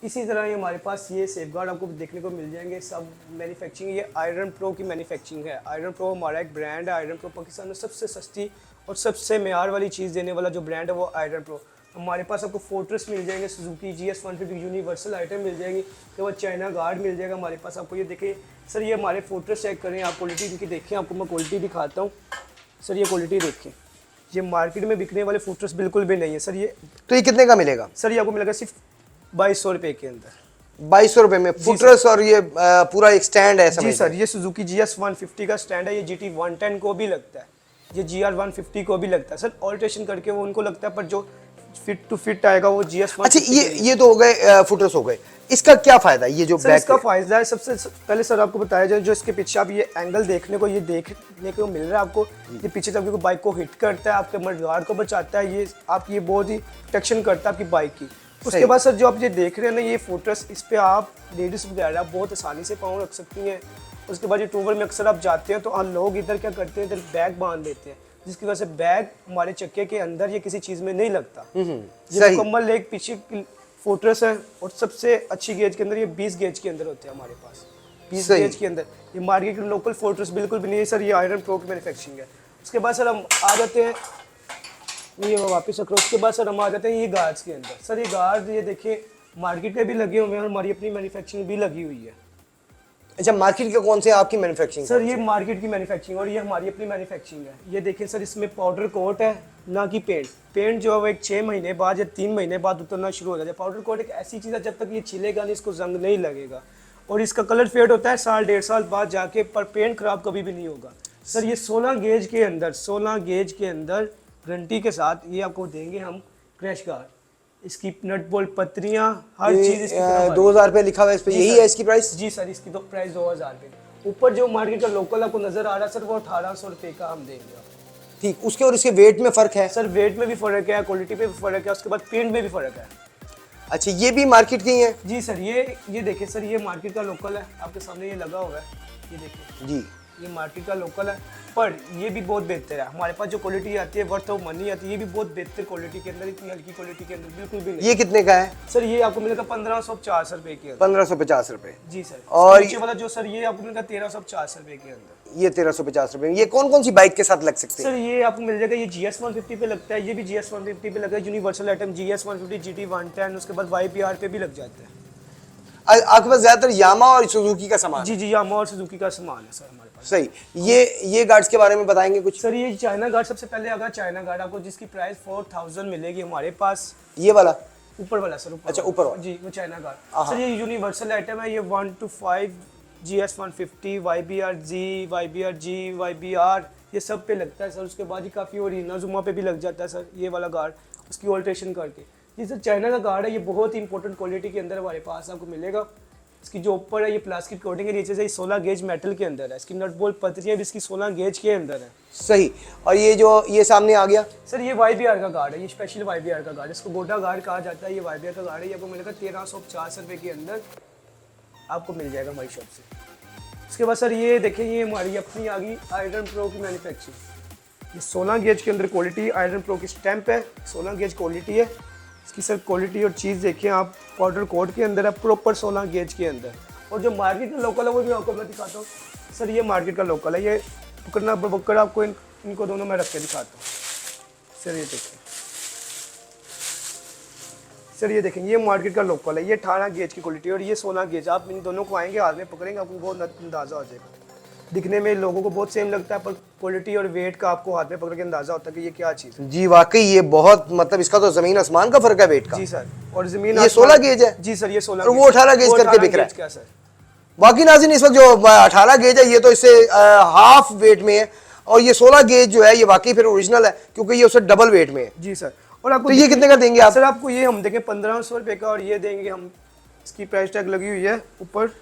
इसी तरह ये हमारे पास ये सेफगार्ड आपको देखने को मिल जाएंगे। सब मैन्युफैक्चरिंग ये आयरन प्रो की मैन्युफैक्चरिंग है। आयरन प्रो हमारा एक ब्रांड है। आयरन प्रो पाकिस्तान में सबसे सस्ती और सबसे मेयार वाली चीज़ देने वाला जो ब्रांड है वो आयरन प्रो। हमारे पास आपको फोर्ट्रेस मिल जाएंगे, सुजुकी GS 150 यूनिवर्सल आइटम मिल जाएंगी, उसके बाद चाइना गार्ड मिल जाएगा हमारे पास। आपको ये देखें सर, ये हमारे फोर्ट्रेस चेक करें आप, क्वालिटी इनकी देखें, आपको मैं क्वालिटी दिखाता हूँ सर। ये क्वालिटी देखें, ये मार्केट में बिकने वाले फोर्ट्रेस बिल्कुल भी नहीं है सर। ये तो ये कितने का मिलेगा सर? ये आपको मिलेगा सिर्फ 2200 रुपये के अंदर। 2200 रुपये में फुटरेस और ये पूरा एक स्टैंड है? जी सर, ये सुजुकी GS 150 का स्टैंड है। ये GT 110 को भी लगता है, ये GR 150 को भी लगता है सर। ऑल्ट्रेशन करके वो उनको लगता है, पर जो फिट टू फिट आएगा वो GS 150। अच्छा, ये तो हो गए फुटरेस हो गए। इसका क्या फायदा है? ये जो सर इसका फायदा है, सबसे पहले सर आपको बताया जाए, जो इसके पीछे आप ये एंगल देखने को मिल रहा है आपको, ये पीछे जब आपको बाइक को हिट करता है, आपके मडगार्ड को बचाता है, ये आप ये बहुत ही प्रोटेक्शन करता है आपकी बाइक की। उसके बाद सर जो आप ये देख रहे हैं ना, ये फोर्ट्रेस, इस पे आप लेडीज वगैरह बहुत आसानी से पाँव रख सकती हैं। उसके बाद ये टूवर में अक्सर आप जाते हैं तो लोग इधर क्या करते हैं, इधर बैग बांध देते हैं, जिसकी वजह से बैग हमारे चक्के के अंदर ये किसी चीज में नहीं लगता। ये मुकम्मल एक पीछे फोर्ट्रेस है। और सबसे अच्छी गेज के अंदर ये 20 गेज के अंदर होते हैं हमारे पास, 20 गेज के अंदर। ये मार्केट के लोकल फोर्ट्रेस बिल्कुल भी नहीं है सर। ये आयरन प्रो की मैन्युफैक्चरिंग है। उसके बाद सर हम आ जाते हैं, ये वापस रख रहा हूँ। उसके बाद सर हम आ जाते हैं ये गार्ड्स के अंदर। सर ये गार्ड ये देखिए मार्केट में भी लगे हुए हैं और हमारी अपनी मैन्युफैक्चरिंग भी लगी हुई है। अच्छा, मार्केट के कौन से आपकी मैन्युफैक्चरिंग? सर ये मार्केट की मैन्युफैक्चरिंग और ये हमारी अपनी मैन्युफैक्चरिंग है। ये देखिए सर, इसमें पाउडर कोट है ना कि पेंट। पेंट जो है वो एक 6 महीने बाद या 3 महीने बाद उतरना शुरू हो जाता है। पाउडर कोट एक ऐसी चीज़ है, जब तक ये छिलेगा नहीं इसको जंग नहीं लगेगा, और इसका कलर फेड होता है साल 1.5 साल बाद जाके, पर पेंट खराब कभी भी नहीं होगा सर। ये 16 गेज के अंदर गारंटी के साथ ये आपको देंगे हम क्रैश गार्ड। इसकी नट बोल्ट पत्रियां हर चीज इसकी 2000 रुपये लिखा हुआ है इस पे, यही है इसकी प्राइस? जी सर, इसकी तो प्राइस 2000 रुपये। ऊपर जो मार्केट का लोकल आपको नजर आ रहा है सर, वो 1800 रुपये का हम देंगे। ठीक, उसके और इसके वेट में फर्क है? सर वेट में भी फर्क है, क्वालिटी पे भी फर्क है, उसके बाद पेंट में भी फर्क है। अच्छा, ये भी मार्केट की है? जी सर, ये देखिए सर, ये मार्केट का लोकल है, आपके सामने ये लगा हुआ है, ये देखिए जी, ये मार्केट का लोकल है, पर ये भी बहुत बेहतर है। हमारे पास जो क्वालिटी आती है वर्थ ऑफ मनी आती है, ये भी बहुत बेहतर क्वालिटी के अंदर, इतनी हल्की क्वालिटी के अंदर बिल्कुल भी नहीं। ये कितने का है सर? ये आपको मिलेगा 1550 रुपए के अंदर। 1550 रुपए? जी सर। और नीचे वाला जो सर ये आपको मिलेगा 1350 रुपए के अंदर। ये 1350 रुपए। ये कौन कौन सी बाइक के साथ लग सकते हैं? सर ये आपको मिल जाएगा, ये GS 150 पे लगता है, ये भी GS 150 पे लगा है। यूनिवर्सल आइटम GS 150, GT 110, उसके बाद YPR पे भी लग जाता है। आपके पास ज्यादातर यामा और सुजुकी का सामान? जी यामा और सुजुकी का सामान है सर हमारे पास। सही। ये गार्ड्स के बारे में बताएंगे कुछ? सर ये चाइना गार्ड सबसे पहले आगा, चाइना गार्ड आपको जिसकी प्राइस 4000 मिलेगी हमारे पास। ये वाला? ऊपर वाला सर, ऊपर। अच्छा, ऊपर वाला जी, वो चाइना गार्ड सर। ये यूनिवर्सल आइटम है, ये 1 to 5 GS 150, YBR ये सब पे लगता है सर। उसके बाद ही काफ़ी और इनाजुमा पे भी लग जाता है सर ये वाला गार्ड, उसकी ऑल्ट्रेशन करके। ये सर चाइना का गार्ड है, ये बहुत ही इंपॉर्टेंट क्वालिटी के अंदर हमारे पास आपको मिलेगा। इसकी जो ऊपर है ये प्लास्टिक कोटिंग है, नीचे से 16 गेज मेटल के अंदर है। इसकी नट बोल्ट पत्रियां भी इसकी 16 गेज के अंदर है। सही। और ये जो ये सामने आ गया सर, ये YBR का गार्ड है, ये स्पेशल YBR का गार्ड है, इसको गोटा गार्ड कहा जाता है। ये YBR का गार्ड है, ये आपको मिलेगा 1350 रुपये के अंदर आपको मिल जाएगा हमारी शॉप से। उसके बाद सर ये देखिए, ये हमारी अपनी आ गई आयरन प्रो की मैन्युफैक्चरिंग। ये 16 गेज के अंदर क्वालिटी, आयरन प्रो की स्टैंप है, 16 गेज क्वालिटी है इसकी सर। क्वालिटी और चीज़ देखिए आप, पाउडर कोट के अंदर है, प्रॉपर 16 गेज के अंदर। और जो मार्केट का लोकल है वो भी आपको मैं दिखाता हूँ सर। ये मार्केट का लोकल है, ये पकड़ना पकड़ आपको इनको दोनों मैं रख के दिखाता हूँ सर। ये देखें सर, ये देखें, ये मार्केट का लोकल है, ये 18 गेज की क्वालिटी और ये 16 गेज। आप इन दोनों को आएंगे हाथ में पकड़ेंगे, आपको बहुत अंदाज़ा हो जाएगा। दिखने में लोगों को बहुत सेम लगता है, पर क्वालिटी और वेट का आपको हाथ में पकड़ के अंदाजा होता है कि ये क्या चीज़ है। जी वाकई ये बहुत, मतलब इसका तो जमीन आसमान का फर्क है वेट का। जी सर। और जमीन ये 16 गेज है? जी सर, ये 16 और वो 18 गेज करके बिक रहा है क्या सर? बाकी नाज़रीन, इस वक्त जो 18 गेज है ये तो इससे हाफ वेट में है, और ये 16 गेज जो है ये वाकई फिर ओरिजिनल है, क्योंकि ये उससे डबल वेट में है। जी सर। और आपको तो ये कितने का देंगे आप? सर आपको ये हम देंगे 1500 रुपये का, और ये देंगे हम, इसकी प्राइस टैग लगी हुई है ऊपर।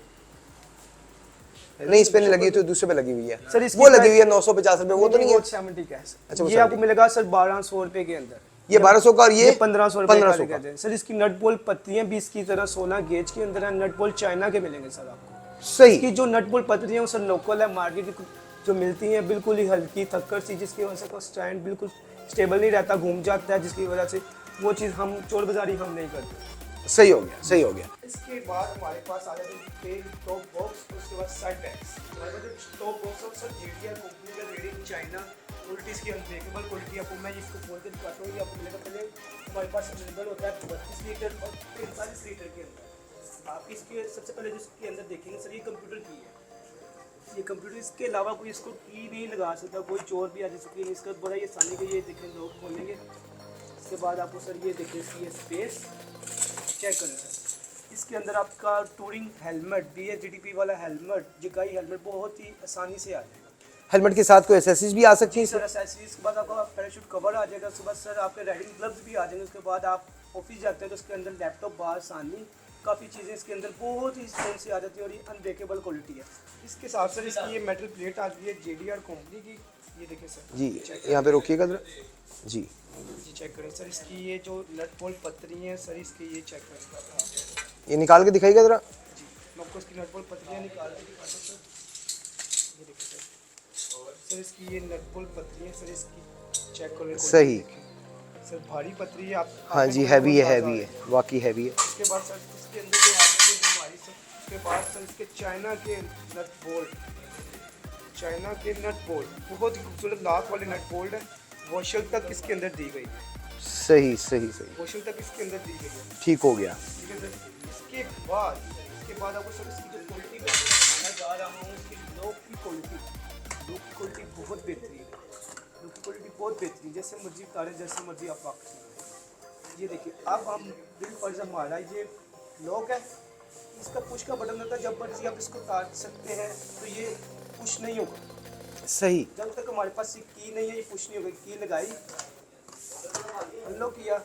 नहीं, इस पे नहीं लगी, तो दूसरे पे लगी हुई है सर। वो लगी हुई है 950 रुपए, वो तो नहीं है? 70 का है सर। अच्छा, ये आपको मिलेगा सर 1200 रुपये के अंदर। ये 1200 का और ये 1500 रुपये का कहते हैं सर। इसकी नट बोल्ट पत्तियां भी इसकी तरह 16 गेज के अंदर है। नट बोल्ट चाइना के मिलेंगे सर आपको। सही। इसकी जो नट बोल्ट पत्तियां वो सर लोकल है, मार्केट जो मिलती हैं बिल्कुल ही हल्की थक्कर सी, जिसकी वजह से स्टैंड बिल्कुल स्टेबल नहीं रहता, घूम जाता है, जिसकी वजह से वो चीज़ हम चोर बाजारी हम नहीं करते। सही हो गया, सही हो गया। इसके बाद हमारे पास आ जाते हैं टेल टॉप बॉक्स और उसके बाद साइड बैग्स। हमारे पास जो टॉप बॉक्स है सर JDR कंपनी का रेडी इन चाइना क्वालिटी इसकी अनब्रेकेबल क्वालिटी। आपको मैं इसको खोल के दिखाता हूँ। ये आपको मिलेगा पहले हमारे पास अवेलेबल होता है 32 लीटर और 45 लीटर के अंदर। आप इसके सबसे पहले जो इसके अंदर देखेंगे सर ये कंप्यूटर की है। ये कंप्यूटर इसके अलावा कोई इसको की नहीं लगा सकता, कोई चोर भी आ जा सकती है। इसका बड़ा ये आसानी का ये देखें लोग खोलेंगे। इसके बाद आपको सर ये देखें इसकी स्पेस चेक करें सर। इसके अंदर आपका टूरिंग हेलमेट BSDTP वाला हेलमेट, जिकाई हेलमेट बहुत ही आसानी से आ जाएगा। हेलमेट के साथ कोई एसेसरीज भी आ सकती हैं सर एसेसरीज के बाद आपका पैराशूट कवर आ जाएगा। उसके बाद सर आपके राइडिंग ग्लव्स भी आ जाएंगे। उसके बाद आप ऑफिस जाते हैं तो उसके अंदर लैपटॉप बार आसानी काफ़ी चीज़ें इसके अंदर बहुत ही स्ट्रॉन्ग से आ जाती है और ये अनब्रेकेबल क्वालिटी है। इसके साथ सर इसकी ये मेटल प्लेट आती है JDR कंपनी की। ये देखिए सर जी, यहाँ पे रोकिएगा जरा जी जी चेक करें सर। इसकी ये जो नट बोल्ट पतरी हैं सर इसकी ये चेक करें। ये निकाल के दिखाइएगा जरा। जी मैं आपको इसकी नट बोल्ट पतरियाँ निकाल के दिखाता हूँ सर। ये देखिए सर इसकी ये नट बोल्ट पतरी है सर। इसकी चेक करें सही सर भारी पतरी है। आप हाँ जी, हैवी है वाकई हैवी है। इसके बाद सर इसके अंदर जो आती है हमारी सर, उसके बाद सर इसके चाइना के नट बोल्ट बहुत ही खूबसूरत लाख वाले नट बोल्ट है। वॉशर तक इसके अंदर दी गई है। सही वॉशर तक इसके अंदर दी गई है। ठीक हो गया। ठीक है सर। इसके बाद आपको सर इसकी जो क्वालिटी मैं दिखाना जा रहा हूँ इसकी लॉक की क्वालिटी बहुत बेहतरीन है। लॉक की क्वालिटी बहुत बेहतरीन, जैसे मर्जी उतारे जैसे मर्जी आप वापस। ये देखिए अब हम बिल फर्ज हमारा ये लॉक है। इसका पुश का बटन होता है, जब मर्जी आप इसको उतार सकते हैं तो ये पुश नहीं होगा। सही जब तक हमारे पास ये की नहीं है ये पुश नहीं होगा। की लगाई, अनलॉक किया,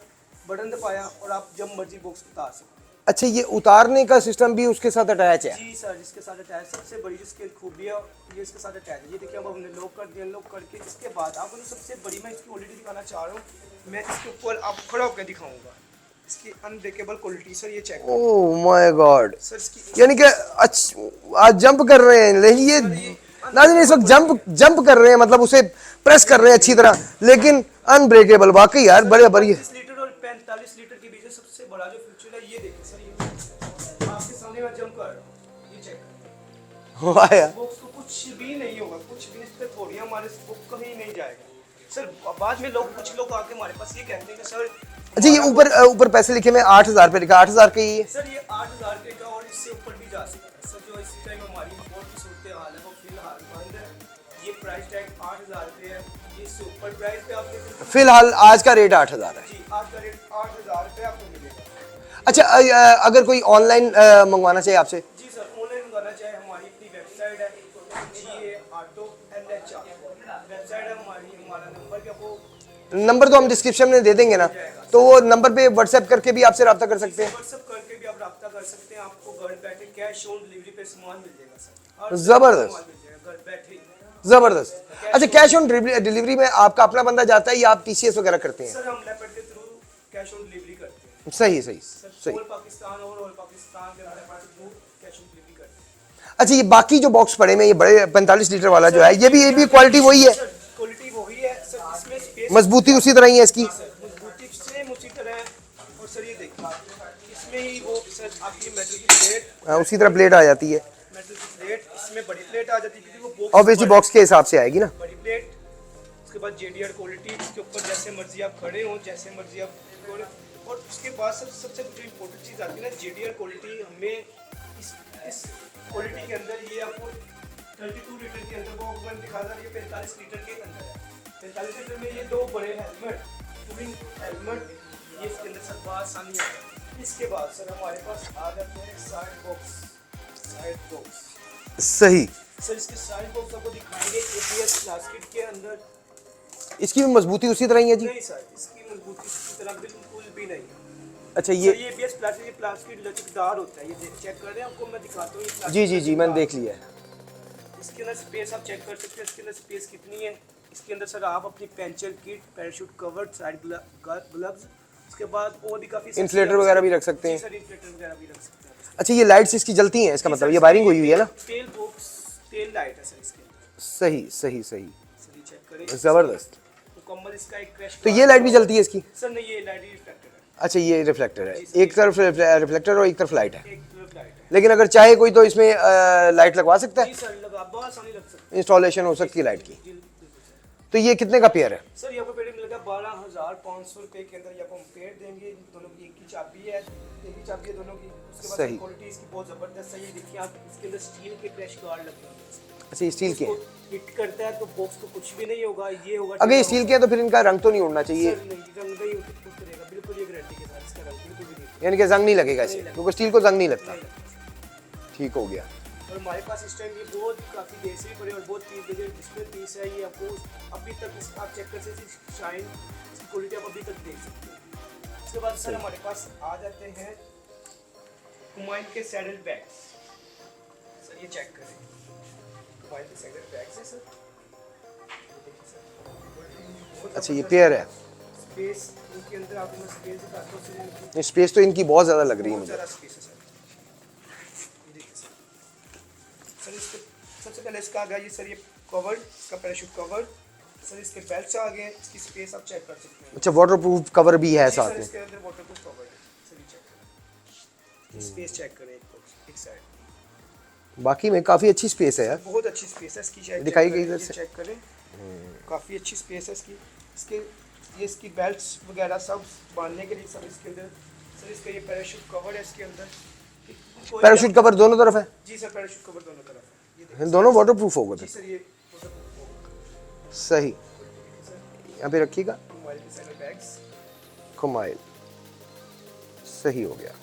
बटन दबाया और आप जब मर्जी बॉक्स उतार सकते हैं। अच्छा, ये उतारने का सिस्टम भी उसके साथ अटैच है? जी सर, इसके साथ अटैच सबसे बड़ी जिसकी खूबी है ये इसके साथ अटैच है। ये देखिए अब हमने लॉक कर दिया। लॉक करके इसके बाद आपको सबसे बड़ी मैं इसकी क्वालिटी दिखाना चाह रहा हूँ। मैं इसके ऊपर आप खड़ा होकर दिखाऊंगा इसकी अनब्रेकेबल क्वालिटी सर। ये check oh my god, sir इसकी यानी कि आज जंप कर रहे हैं। लेकिन ये नाज़रीन इस वक्त जंप कर रहे हैं, मतलब उसे प्रेस कर रहे हैं अच्छी तरह, लेकिन अनब्रेकेबल वाकई यार बड़े बढ़िया। 35 लीटर और 45 लीटर के बीच सबसे बड़ा जो फ्यूचर है ये देखिए सर। ये आपके सामने मैं जंप कर रहा हूँ, ये चेक वाह यार, बॉक्स को कुछ भी नहीं होगा, कुछ भी इस पे थोड़ी हमारे बुक कहीं नहीं जाएगा सर। बाद में लोग कुछ लोग आके हमारे पास ये कहते हैं कि सर अच्छा ये ऊपर पैसे लिखे में 8,000 रुपये लिखा, 8,000 का ही है सर। ये 8,000 रुपये का और इससे ऊपर भी जा सकता है सर। जो इस टाइम हमारी बहुत की सूरत हाल है वो फिलहाल बंद है। ये प्राइस टैग 8,000 रुपये है। ये इससे ऊपर प्राइस पे आपको फिलहाल आज का रेट 8,000 है। जी आज का रेट 8,000 रुपये आपको मिलेगा। अच्छा अगर कोई ऑनलाइन मंगवाना चाहिए आपसे? जी सर, ऑनलाइन मंगाना चाहे हमारी अपनी वेबसाइट है GA Auto LHR वेबसाइट है हमारी। हमारा नंबर क्या वो नंबर तो हम डिस्क्रिप्शन में दे देंगे ना, तो वो नंबर पे व्हाट्सएप करके भी आपसे रब्ता कर सकते हैं? व्हाट्सएप करके भी आप रब्ता कर सकते हैं। आपको घर बैठे कैश ऑन डिलीवरी पे सामान मिल जाएगा सर। हर जबरदस्त। सामान मिल जाएगा घर बैठे ही। जबरदस्त। अच्छा कैश ऑन डिलीवरी में आपका अपना बंदा जाता है या आप TCS वगैरह करते हैं? सर हम लैपटॉप के थ्रू कैश ऑन डिलीवरी करते हैं। सही सर ऑल पाकिस्तान और पाकिस्तान के लैपटॉप के थ्रू कैश ऑन डिलीवरी करते हैं। अच्छा ये बाकी जो बॉक्स पड़े में ये बड़े 45 लीटर वाला जो है ये भी क्वालिटी वही है? सर क्वालिटी वही है सर। इसमें स्पेस मजबूती उसी तरह ही है इसकी? सर मजबूती सेम उसी तरह है। और सर ये देखिए इसमें ही वो सर आपकी मेटल की प्लेट, उसी तरह प्लेट आ जाती है। मेटल की प्लेट इसमें बड़ी प्लेट आ जाती है क्योंकि वो बॉक्स ऑब्वियसली बॉक्स के हिसाब से आएगी ना। बड़ी प्लेट। उसके बाद JDR क्वालिटी, इसके ऊपर जैसे मर्जी आप खड़े हो जैसे मर्जी आप खड़े। और उसके बाद सबसे जो इम्पोर्टेंट चीज़ आती है ना JDR क्वालिटी, हमें इस क्वालिटी के अंदर ये आपको 32 लीटर के अंदर वो मैंने दिखा रहा है। ये 45 लीटर के अंदर है। 45 लीटर में ये दो बड़े हेलमेट, टूरिंग हेलमेट, ये इसके अंदर सब बात आसानी है। इसके बाद सर हमारे पास आ जाते हैं साइड बॉक्स। सही। सर इसके साइड बॉक्स आपको दिखाएंगे ABS प्लास्टिक के अंदर। इसकी भी मजबूती उसी तरह ही है जी? नहीं सर, इसकी मजबूती इसकी तरह बिल्कुल भी नहीं है। अच्छा ये ABS प्लास्टिक, ये प्लास्टिक लचकदार होता है। ये चेक कर रहे हैं, आपको मैं दिखाता हूँ। ये प्लास्टिक जी मैंने देख लिया है। इसके अंदर स्पेस आप चेक कर सकते हैं। इसके अंदर स्पेस कितनी है। इसके अंदर सर आप अपनी puncture kit, parachute cover, side gloves, उसके बाद और भी काफी इन्फ्लेटर वगैरह भी रख सकते हैं? सर इन्फ्लेटर वगैरह भी रख सकते हैं। अच्छा ये लाइट्स इसकी जलती हैं, इसका मतलब ये वायरिंग हुई है ना? टेल लाइट है सर इसके अंदर। सही। सर ये चेक करें, जबरदस्त। मुकम्मल इसका एक क्रैश। तो ये लाइट भी जलती है इसकी? सर नहीं, ये लाइट रिफ्लेक्टर है। अच्छा ये रिफ्लेक्टर है, एक तरफ रिफ्लेक्टर और एक तरफ लाइट है। एक तरफ लाइट है। लेकिन अगर चाहे कोई तो इसमें लाइट लगवा सकता जी है, सर लगा, बहुत आसानी लग सकती इंस्टॉलेशन हो सकती है लाइट की। है। जी, बिल्कुल सर। तो ये कितने का पेयर है? सर ये आपको पेड़ मिलेगा 12,500 रुपए के अंदर। ये आपको हम पेड़ देंगे, दोनों की एक ही चाबी है, एक ही चाबी है दोनों की। उसके बाद सही। क्वालिटी इसकी बहुत जबरदस्त है। ये देखिए आप, इसके अंदर स्टील के क्रैश गार्ड लगे हुए हैं। अच्छा ये स्टील के हैं। हिट करता है तो बॉक्स को कुछ भी नहीं होगा। ये होगा अगर ये स्टील के हैं तो फिर इनका रंग तो नहीं उड़ना चाहिए, सर नहीं, रंग नहीं उतरेगा, बिल्कुल ये गारंटी के साथ इसका रंग बिल्कुल भी नहीं यानी कि जंग नहीं लगेगा इसे, क्योंकि स्टील को जंग नहीं लगता। उतरेगा। ठीक हो गया। और हमारे पास इस टाइम ये बहुत काफ़ी देर से भी पड़े और बहुत डिस्प्ले पीस है। ये आपको अभी तक आप चेक कर सकते हैं, शाइन इसकी क्वालिटी आप अभी तक देख सकते हैं। उसके बाद सर हमारे पास आ जाते हैं कुमाइन के सैडल बैग्स। सर ये चेक करें, कुमाइन के सैडल बैग्स है सर। ये देखिए सर, अच्छा ये पेयर है। स्पेस इनके अंदर आपको मैं स्पेस दिखाता हूँ सर। ये स्पेस तो इनकी बहुत ज़्यादा लग रही है बहुत मुझे। ज़्यादा स्पेस है सर। ये देखिए सर, सर इसके सबसे पहले इसका आ गया ये सर, ये कवर, इसका पैराशूट कवर। सर इसके बेल्ट्स आ गए, इसकी स्पेस आप चेक कर सकते हैं। अच्छा वाटरप्रूफ कवर भी है जी साथ सर, में। इसके अंदर वाटरप्रूफ कवर है। सर ये चेक करें, स्पेस चेक करें एक साइड। बाकी में काफ़ी अच्छी स्पेस है यार। बहुत अच्छी स्पेस है इसकी, चेक दिखाई चेक गई करें, इधर ये से। चेक करें, काफ़ी अच्छी स्पेस है इसकी। इसके ये इसकी बेल्ट्स वगैरह सब बांधने के लिए सब इसके अंदर। सर इसका ये पैराशूट कवर है इसके अंदर। कोई- पैराशूट कवर दोनों तरफ है, जी सर, पैराशूट कवर दोनों तरफ है। ये देखिए दोनों वाटरप्रूफ होगा जी फिर। सर, ये waterproof सही, होगा। सर यहाँ पे रखिएगा। मोबाइल के सैडल बैग्स। कुमाइल, सही हो गया।